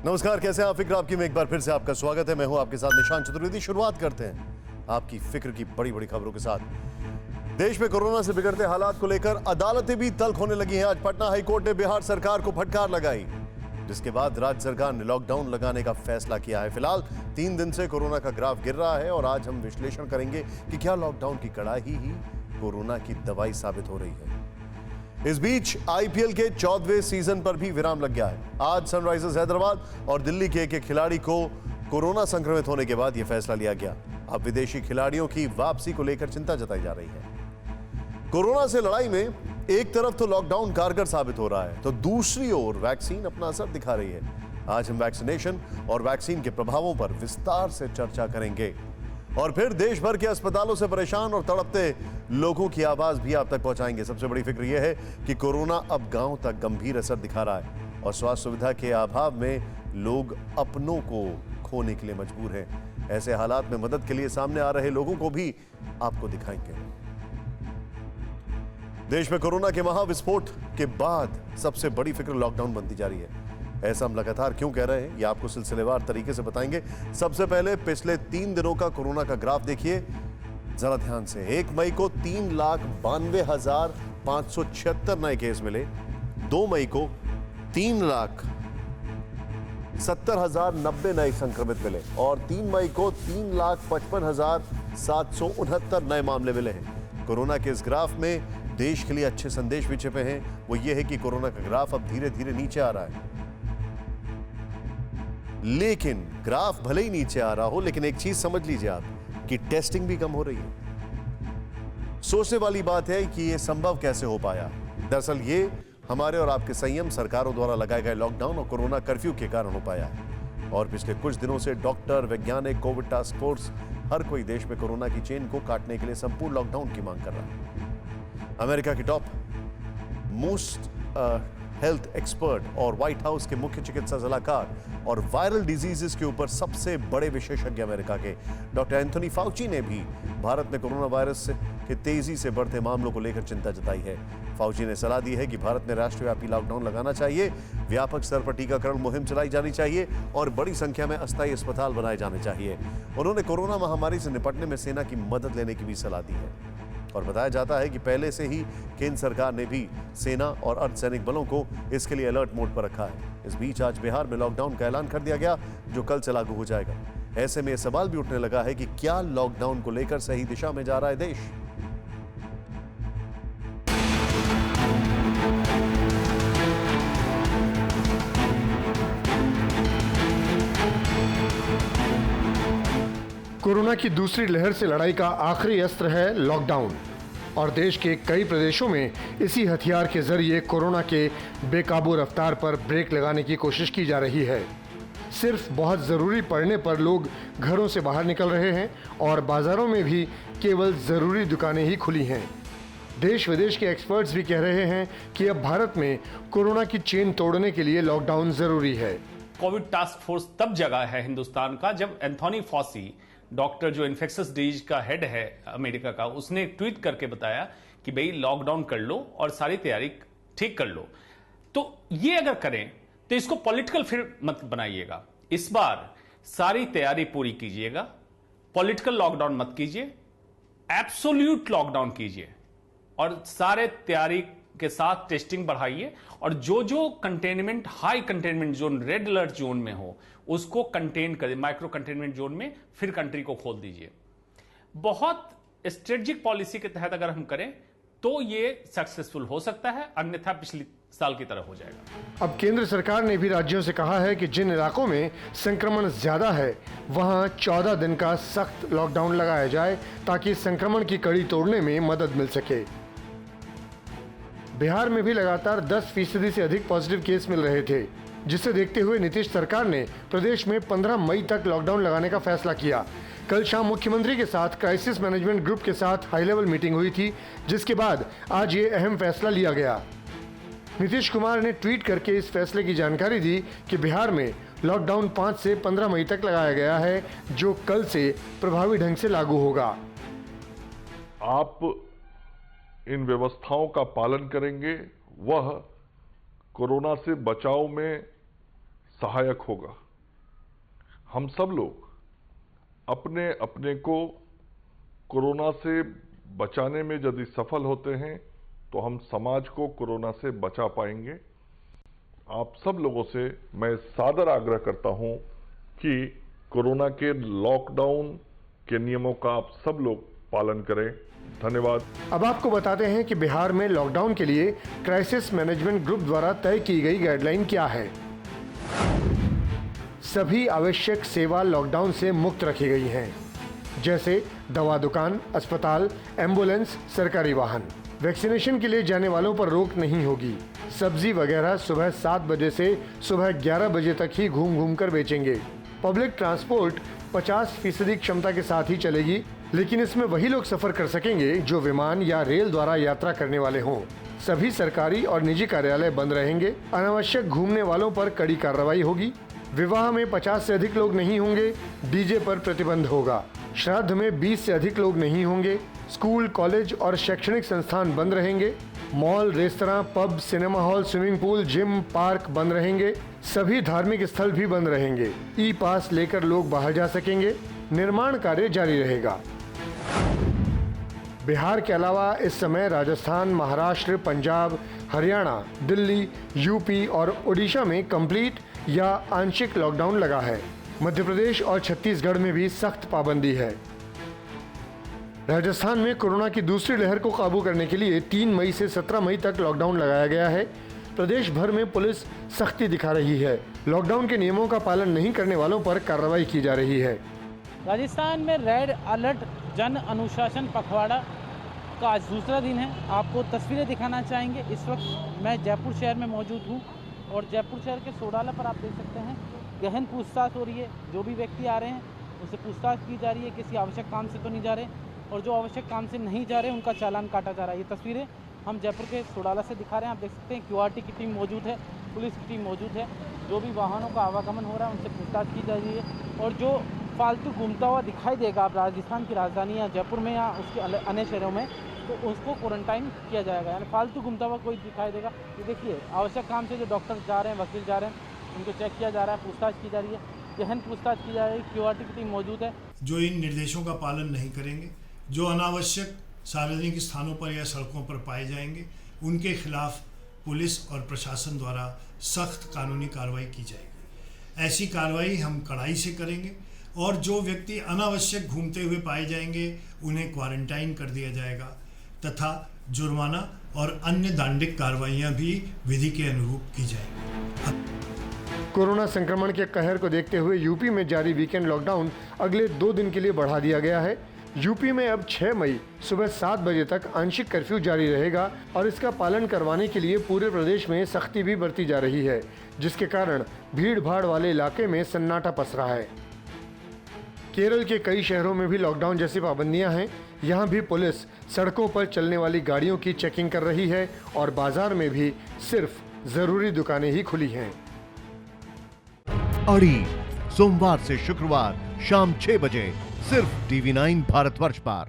नमस्कार, कैसे हैं आप? फिक्र आपकी में एक बार फिर से आपका स्वागत है। मैं हूं आपके साथ निशांत चतुर्वेदी। शुरुआत करते हैं आपकी फिक्र की बड़ी बड़ी खबरों के साथ। देश में कोरोना से बिगड़ते हालात को लेकर अदालतें भी तल्ख होने लगी हैं। आज पटना हाईकोर्ट ने बिहार सरकार को फटकार लगाई, जिसके बाद राज्य सरकार ने लॉकडाउन लगाने का फैसला किया है। फिलहाल 3 दिन से कोरोना का ग्राफ गिर रहा है और आज हम विश्लेषण करेंगे कि क्या लॉकडाउन की कड़ाई ही कोरोना की दवाई साबित हो रही है। इस बीच आईपीएल के 14वें सीजन पर भी विराम लग गया है। आज सनराइजर्स हैदराबाद और दिल्ली के एक खिलाड़ी को कोरोना संक्रमित होने के बाद यह फैसला लिया गया। अब विदेशी खिलाड़ियों की वापसी को लेकर चिंता जताई जा रही है। कोरोना से लड़ाई में एक तरफ तो लॉकडाउन कारगर साबित हो रहा है, तो दूसरी ओर वैक्सीन अपना असर दिखा रही है। आज हम वैक्सीनेशन और वैक्सीन के प्रभावों पर विस्तार से चर्चा करेंगे और फिर देश भर के अस्पतालों से परेशान और तड़पते लोगों की आवाज भी आप तक पहुंचाएंगे। सबसे बड़ी फिक्र यह है कि कोरोना अब गांव तक गंभीर असर दिखा रहा है और स्वास्थ्य सुविधा के अभाव में लोग अपनों को खोने के लिए मजबूर हैं। ऐसे हालात में मदद के लिए सामने आ रहे लोगों को भी आपको दिखाएंगे। देश में कोरोना के महाविस्फोट के बाद सबसे बड़ी फिक्र लॉकडाउन बनती जा रही है। ऐसा हम लगातार क्यों कह रहे हैं, ये आपको सिलसिलेवार तरीके से बताएंगे। सबसे पहले पिछले 3 दिनों का कोरोना का ग्राफ देखिए जरा ध्यान से। 1 मई को 3,92,576 नए केस मिले। 2 मई को 3,70,090 नए संक्रमित मिले और 3 मई को 3,55,769 नए मामले मिले हैं। कोरोना के इस ग्राफ में देश के लिए अच्छे संदेश भी छिपे हैं। वो ये है कि कोरोना का ग्राफ अब धीरे धीरे नीचे आ रहा है। लेकिन ग्राफ भले ही नीचे आ रहा हो, लेकिन एक चीज समझ लीजिए आप कि टेस्टिंग भी कम हो रही है। सोचने वाली बात है कि यह संभव कैसे हो पाया। दरअसल ये हमारे और आपके संयम, सरकारों द्वारा लगाए गए लॉकडाउन और कोरोना कर्फ्यू के कारण हो पाया है। और पिछले कुछ दिनों से डॉक्टर, वैज्ञानिक, कोविड टास्क फोर्स, हर कोई देश में कोरोना की चेन को काटने के लिए संपूर्ण लॉकडाउन की मांग कर रहा है। अमेरिका की टॉप मोस्ट हेल्थ एक्सपर्ट और व्हाइट हाउस के मुख्य चिकित्सा सलाहकार और वायरल डिजीजेस के ऊपर सबसे बड़े विशेषज्ञ अमेरिका के डॉक्टर एंथोनी फाउची ने भी भारत में कोरोना वायरस के तेजी से बढ़ते मामलों को लेकर चिंता जताई है। फाउची ने सलाह दी है कि भारत में राष्ट्रव्यापी लॉकडाउन लगाना चाहिए, व्यापक स्तर पर टीकाकरण मुहिम चलाई जानी चाहिए और बड़ी संख्या में अस्थायी अस्पताल बनाए जाने चाहिए। उन्होंने कोरोना महामारी से निपटने में सेना की मदद लेने की भी सलाह दी है और बताया जाता है कि पहले से ही केंद्र सरकार ने भी सेना और अर्धसैनिक बलों को इसके लिए अलर्ट मोड पर रखा है। इस बीच आज बिहार में लॉकडाउन का ऐलान कर दिया गया, जो कल से लागू हो जाएगा। ऐसे में यह सवाल भी उठने लगा है कि क्या लॉकडाउन को लेकर सही दिशा में जा रहा है देश। कोरोना की दूसरी लहर से लड़ाई का आखिरी अस्त्र है लॉकडाउन और देश के कई प्रदेशों में इसी हथियार के जरिए कोरोना के बेकाबू रफ्तार पर ब्रेक लगाने की कोशिश की जा रही है। सिर्फ बहुत ज़रूरी पड़ने पर लोग घरों से बाहर निकल रहे हैं और बाज़ारों में भी केवल ज़रूरी दुकानें ही खुली हैं। देश विदेश के एक्सपर्ट्स भी कह रहे हैं कि अब भारत में कोरोना की चेन तोड़ने के लिए लॉकडाउन ज़रूरी है। कोविड टास्क फोर्स तब जगा है हिंदुस्तान का जब एंथोनी फॉसी, डॉक्टर जो इन्फेक्शस डिजीज का हेड है अमेरिका का, उसने एक ट्वीट करके बताया कि भाई लॉकडाउन कर लो और सारी तैयारी ठीक कर लो। तो ये अगर करें तो इसको पॉलिटिकल फिर मत बनाइएगा। इस बार सारी तैयारी पूरी कीजिएगा, पॉलिटिकल लॉकडाउन मत कीजिए, एब्सोल्यूट लॉकडाउन कीजिए और सारे तैयारी के साथ टेस्टिंग बढ़ाइए और जो जो containment, high containment zone, red alert zone में हो उसको कंटेन करें, माइक्रो कंटेनमेंट जोन में फिर कंट्री को खोल दीजिए। बहुत स्ट्रेटेजिक पॉलिसी के तहत अगर हम करें तो ये सक्सेसफुल हो सकता है, अन्यथा पिछले साल की तरह हो जाएगा। अब केंद्र सरकार ने भी राज्यों से कहा है कि जिन इलाकों में संक्रमण ज्यादा है वहां 14 दिन का सख्त लॉकडाउन लगाया जाए ताकि संक्रमण की कड़ी तोड़ने में मदद मिल सके। बिहार में भी लगातार 10% से अधिक पॉजिटिव केस मिल रहे थे, जिसे देखते हुए नीतीश सरकार ने प्रदेश में 15 मई तक लॉकडाउन लगाने का फैसला किया। कल शाम मुख्यमंत्री के साथ क्राइसिस मैनेजमेंट ग्रुप के साथ हाई लेवल मीटिंग हुई थी, जिसके बाद आज ये अहम फैसला लिया गया। नीतीश कुमार ने ट्वीट करके इस फैसले की जानकारी दी कि बिहार में लॉकडाउन 5 से 15 मई तक लगाया गया है, जो कल से प्रभावी ढंग से लागू होगा। आप इन व्यवस्थाओं का पालन करेंगे, वह कोरोना से बचाव में सहायक होगा। हम सब लोग अपने अपने को कोरोना से बचाने में यदि सफल होते हैं तो हम समाज को कोरोना से बचा पाएंगे। आप सब लोगों से मैं सादर आग्रह करता हूं कि कोरोना के लॉकडाउन के नियमों का आप सब लोग पालन करें। धन्यवाद। अब आपको बताते हैं कि बिहार में लॉकडाउन के लिए क्राइसिस मैनेजमेंट ग्रुप द्वारा तय की गई गाइडलाइन क्या है। सभी आवश्यक सेवा लॉकडाउन से मुक्त रखी गई हैं, जैसे दवा दुकान, अस्पताल, एम्बुलेंस, सरकारी वाहन। वैक्सीनेशन के लिए जाने वालों पर रोक नहीं होगी। सब्जी वगैरह सुबह 7 बजे से सुबह 11 बजे तक ही घूम घूम कर बेचेंगे। पब्लिक ट्रांसपोर्ट 50% क्षमता के साथ ही चलेगी, लेकिन इसमें वही लोग सफर कर सकेंगे जो विमान या रेल द्वारा यात्रा करने वाले हों। सभी सरकारी और निजी कार्यालय बंद रहेंगे। अनावश्यक घूमने वालों पर कड़ी कार्रवाई होगी। विवाह में 50 से अधिक लोग नहीं होंगे। डीजे पर प्रतिबंध होगा। श्राद्ध में 20 से अधिक लोग नहीं होंगे। स्कूल, कॉलेज और शैक्षणिक संस्थान बंद रहेंगे। Mall, restaurant, pub, cinema hall, swimming pool, gym, park बंद रहेंगे। सभी धार्मिक स्थल भी बंद रहेंगे। ई पास लेकर लोग बाहर जा सकेंगे। निर्माण कार्य जारी रहेगा। बिहार के अलावा इस समय राजस्थान, महाराष्ट्र, पंजाब, हरियाणा, दिल्ली, यूपी और ओडिशा में कंप्लीट या आंशिक लॉकडाउन लगा है। मध्य प्रदेश और छत्तीसगढ़ में भी सख्त पाबंदी है। राजस्थान में कोरोना की दूसरी लहर को काबू करने के लिए 3 मई से 17 मई तक लॉकडाउन लगाया गया है। प्रदेश भर में पुलिस सख्ती दिखा रही है। लॉकडाउन के नियमों का पालन नहीं करने वालों पर कार्रवाई की जा रही है। राजस्थान में रेड अलर्ट जन अनुशासन पखवाड़ा का आज दूसरा दिन है। आपको तस्वीरें दिखाना चाहेंगे। इस वक्त मैं जयपुर शहर में मौजूद हूँ और जयपुर शहर के सोडाला पर आप देख सकते हैं गहन पूछताछ हो रही है। जो भी व्यक्ति आ रहे हैं उससे पूछताछ की जा रही है। किसी आवश्यक काम से तो नहीं जा रहे, और जो आवश्यक काम से नहीं जा रहे उनका चालान काटा जा रहा है। ये तस्वीरें हम जयपुर के सोडाला से दिखा रहे हैं। आप देख सकते हैं QRT की टीम मौजूद है, पुलिस की टीम मौजूद है। जो भी वाहनों का आवागमन हो रहा है उनसे पूछताछ की जा रही है। और जो फालतू घूमता हुआ दिखाई देगा आप राजस्थान की राजधानी या जयपुर में या उसके अन्य शहरों में, तो उसको क्वारंटाइन किया जाएगा। यानी फालतू घूमता हुआ कोई दिखाई देगा, ये देखिए आवश्यक काम से जो डॉक्टर जा रहे हैं, वकील जा रहे हैं, उनको चेक किया जा रहा है, पूछताछ की जा रही है, गहन पूछताछ की जा रही है। QRT की टीम मौजूद है। जो इन निर्देशों का पालन नहीं करेंगे, जो अनावश्यक सार्वजनिक स्थानों पर या सड़कों पर पाए जाएंगे, उनके खिलाफ पुलिस और प्रशासन द्वारा सख्त कानूनी कार्रवाई की जाएगी। ऐसी कार्रवाई हम कड़ाई से करेंगे और जो व्यक्ति अनावश्यक घूमते हुए पाए जाएंगे उन्हें क्वारंटाइन कर दिया जाएगा तथा जुर्माना और अन्य दंडिक कार्रवाइयां भी विधि के अनुरूप की जाएंगी। कोरोना संक्रमण के कहर को देखते हुए यूपी में जारी वीकेंड लॉकडाउन अगले 2 दिन के लिए बढ़ा दिया गया है। यूपी में अब 6 मई सुबह 7 बजे तक आंशिक कर्फ्यू जारी रहेगा और इसका पालन करवाने के लिए पूरे प्रदेश में सख्ती भी बरती जा रही है, जिसके कारण भीड़ भाड़ वाले इलाके में सन्नाटा पसरा है। केरल के कई शहरों में भी लॉकडाउन जैसी पाबंदियां हैं। यहाँ भी पुलिस सड़कों पर चलने वाली गाड़ियों की चेकिंग कर रही है और बाजार में भी सिर्फ जरूरी दुकानें ही खुली हैं। अड़ी सोमवार से शुक्रवार शाम 6 बजे सिर्फ TV9 भारतवर्ष पर।